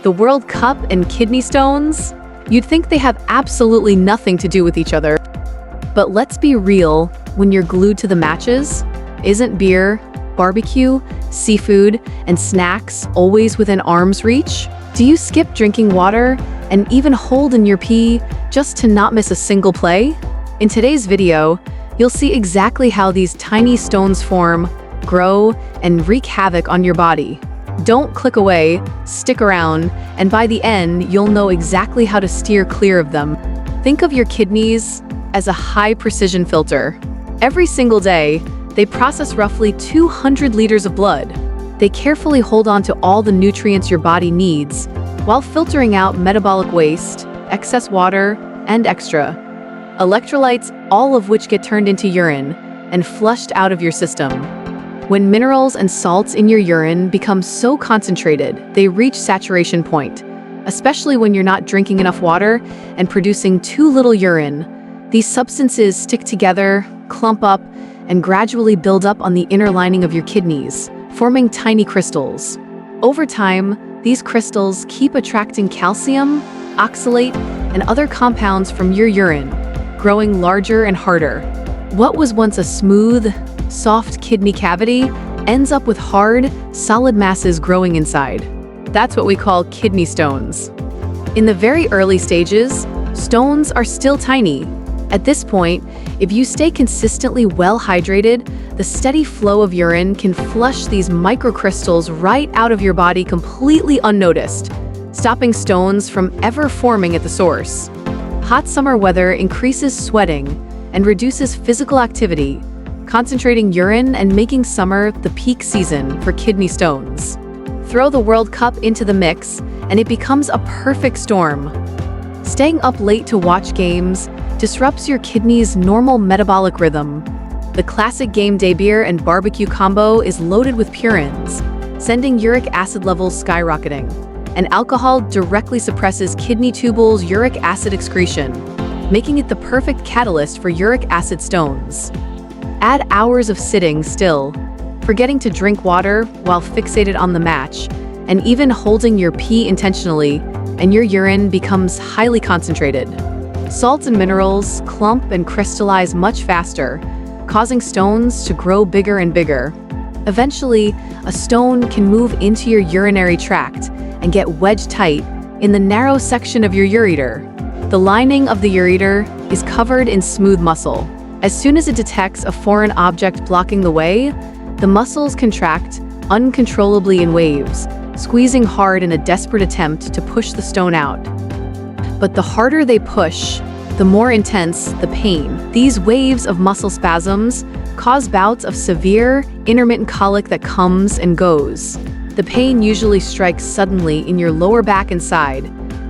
The World Cup and kidney stones? You'd think they have absolutely nothing to do with each other. But let's be real, when you're glued to the matches, isn't beer, barbecue, seafood, and snacks always within arm's reach? Do you skip drinking water and even hold in your pee just to not miss a single play? In today's video, you'll see exactly how these tiny stones form, grow, and wreak havoc on your body. Don't click away, stick around, and by the end, you'll know exactly how to steer clear of them. Think of your kidneys as a high-precision filter. Every single day, they process roughly 200 liters of blood. They carefully hold on to all the nutrients your body needs, while filtering out metabolic waste, excess water, and extra electrolytes, all of which get turned into urine and flushed out of your system. When minerals and salts in your urine become so concentrated, they reach saturation point, especially when you're not drinking enough water and producing too little urine. These substances stick together, clump up, and gradually build up on the inner lining of your kidneys, forming tiny crystals. Over time, these crystals keep attracting calcium, oxalate, and other compounds from your urine, growing larger and harder. What was once a smooth, soft kidney cavity ends up with hard, solid masses growing inside. That's what we call kidney stones. In the very early stages, stones are still tiny. At this point, if you stay consistently well hydrated, the steady flow of urine can flush these microcrystals right out of your body completely unnoticed, stopping stones from ever forming at the source. Hot summer weather increases sweating and reduces physical activity, concentrating urine and making summer the peak season for kidney stones. Throw the World Cup into the mix, and it becomes a perfect storm. Staying up late to watch games disrupts your kidney's normal metabolic rhythm. The classic game day beer and barbecue combo is loaded with purines, sending uric acid levels skyrocketing. And alcohol directly suppresses kidney tubules' uric acid excretion, making it the perfect catalyst for uric acid stones. Add hours of sitting still, forgetting to drink water while fixated on the match, and even holding your pee intentionally, and your urine becomes highly concentrated. Salts and minerals clump and crystallize much faster, causing stones to grow bigger and bigger. Eventually, a stone can move into your urinary tract and get wedged tight in the narrow section of your ureter. The lining of the ureter is covered in smooth muscle. As soon as it detects a foreign object blocking the way, the muscles contract uncontrollably in waves, squeezing hard in a desperate attempt to push the stone out. But the harder they push, the more intense the pain. These waves of muscle spasms cause bouts of severe, intermittent colic that comes and goes. The pain usually strikes suddenly in your lower back and side,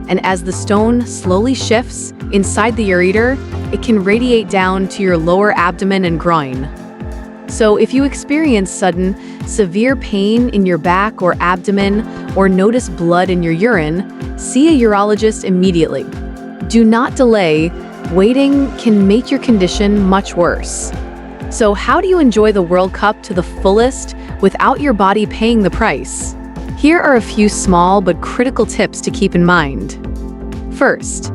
and as the stone slowly shifts inside the ureter, it can radiate down to your lower abdomen and groin. So if you experience sudden, severe pain in your back or abdomen, or notice blood in your urine, see a urologist immediately. Do not delay. Waiting can make your condition much worse. So how do you enjoy the World Cup to the fullest without your body paying the price? Here are a few small but critical tips to keep in mind. First,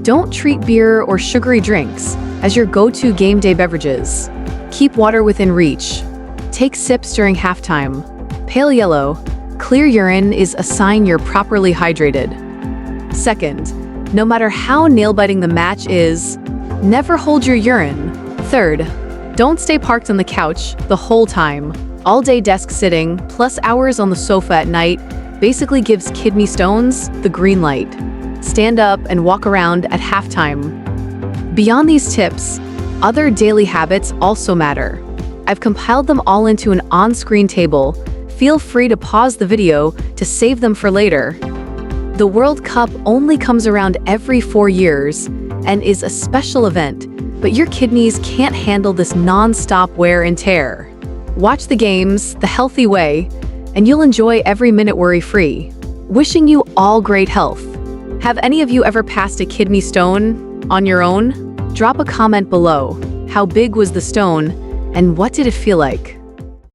don't treat beer or sugary drinks as your go-to game day beverages. Keep water within reach. Take sips during halftime. Pale yellow, clear urine is a sign you're properly hydrated. Second, no matter how nail-biting the match is, never hold your urine. Third, don't stay parked on the couch the whole time. All-day desk sitting, plus hours on the sofa at night, basically gives kidney stones the green light. Stand up and walk around at halftime. Beyond these tips, other daily habits also matter. I've compiled them all into an on-screen table. Feel free to pause the video to save them for later. The World Cup only comes around every 4 years and is a special event, but your kidneys can't handle this non-stop wear and tear. Watch the games the healthy way, and you'll enjoy every minute worry-free. Wishing you all great health. Have any of you ever passed a kidney stone on your own? Drop a comment below. How big was the stone, and what did it feel like?